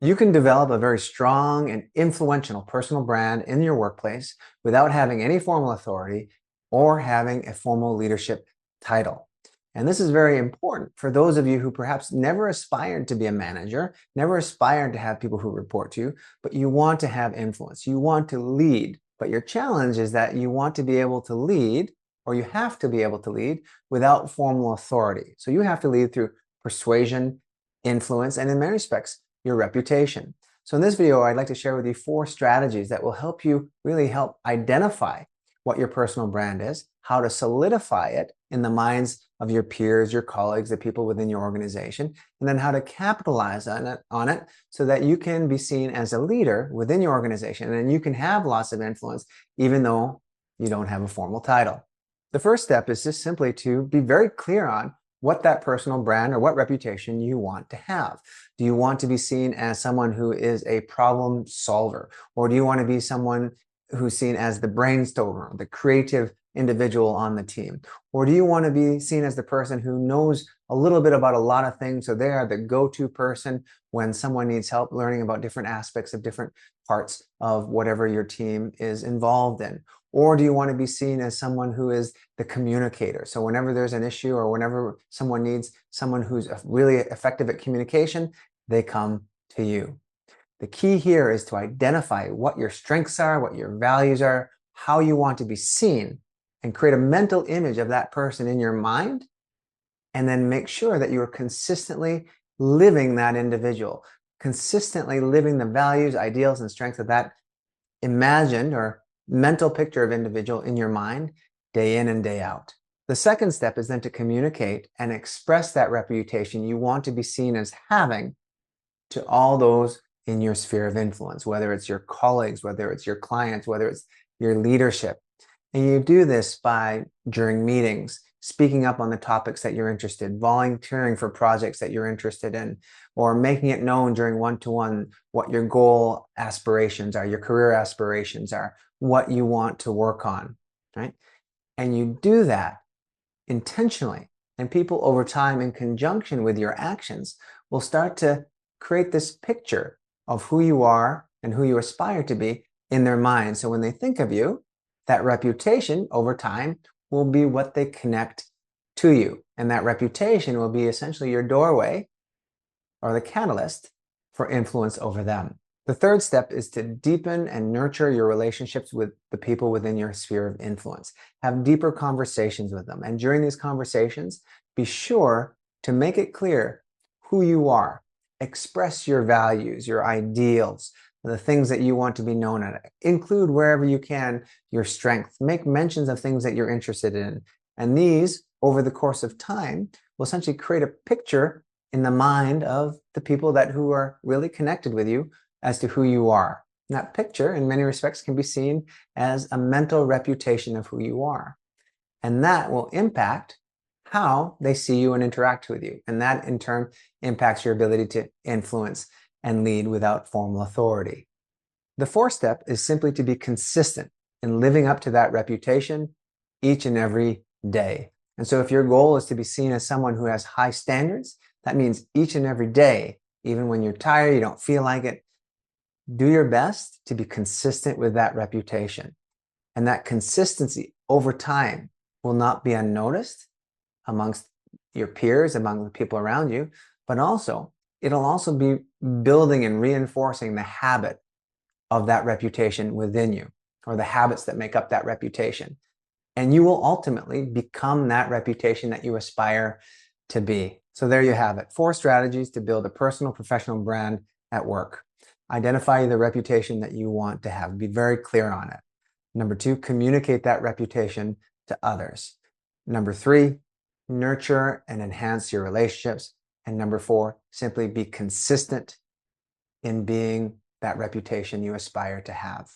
You can develop a very strong and influential personal brand in your workplace without having any formal authority or having a formal leadership title. And this is very important for those of you who perhaps never aspired to be a manager, never aspired to have people who report to you, but you want to have influence. You want to lead. But your challenge is that you want to be able to lead, or you have to be able to lead without formal authority. So you have to lead through persuasion, influence, and in many respects, your reputation. So in this video, I'd like to share with you 4 strategies that will help you really help identify what your personal brand is, how to solidify it in the minds of your peers, your colleagues, the people within your organization, and then how to capitalize on it so that you can be seen as a leader within your organization and you can have lots of influence even though you don't have a formal title. The first step is just simply to be very clear on what that personal brand or what reputation you want to have. Do you want to be seen as someone who is a problem solver? Or do you want to be someone who's seen as the brainstormer, the creative individual on the team? Or do you want to be seen as the person who knows a little bit about a lot of things, so they are the go-to person when someone needs help learning about different aspects of different parts of whatever your team is involved in? Or do you want to be seen as someone who is the communicator? So whenever there's an issue or whenever someone needs someone who's really effective at communication, they come to you. The key here is to identify what your strengths are, what your values are, how you want to be seen, and create a mental image of that person in your mind, and then make sure that you are consistently living that individual, consistently living the values, ideals, and strengths of that imagined or mental picture of individual in your mind day in and day out. The second step is then to communicate and express that reputation you want to be seen as having to all those in your sphere of influence, whether it's your colleagues, whether it's your clients, whether it's your leadership. And you do this by, during meetings, speaking up on the topics that you're interested, volunteering for projects that you're interested in, or making it known during one-to-one what your goal aspirations are, your career aspirations are, what you want to work on, right? And you do that intentionally. And people over time, in conjunction with your actions, will start to create this picture of who you are and who you aspire to be in their mind. So when they think of you, that reputation over time will be what they connect to you. And that reputation will be essentially your doorway or the catalyst for influence over them. The third step is to deepen and nurture your relationships with the people within your sphere of influence. Have deeper conversations with them. And during these conversations, be sure to make it clear who you are. Express your values, your ideals, the things that you want to be known at. Include wherever you can your strength. Make mentions of things that you're interested in. And these, over the course of time, will essentially create a picture in the mind of the people who are really connected with you as to who you are. And that picture, in many respects, can be seen as a mental reputation of who you are. And that will impact how they see you and interact with you. And that, in turn, impacts your ability to influence and lead without formal authority. The fourth step is simply to be consistent in living up to that reputation each and every day. And so if your goal is to be seen as someone who has high standards, that means each and every day, even when you're tired, you don't feel like it, do your best to be consistent with that reputation. And that consistency over time will not be unnoticed amongst your peers, among the people around you, but it'll also be building and reinforcing the habit of that reputation within you, or the habits that make up that reputation. And you will ultimately become that reputation that you aspire to be. So there you have it. 4 strategies to build a personal, professional brand at work. Identify the reputation that you want to have. Be very clear on it. Number 2, communicate that reputation to others. Number 3, nurture and enhance your relationships. And number 4, simply be consistent in being that reputation you aspire to have.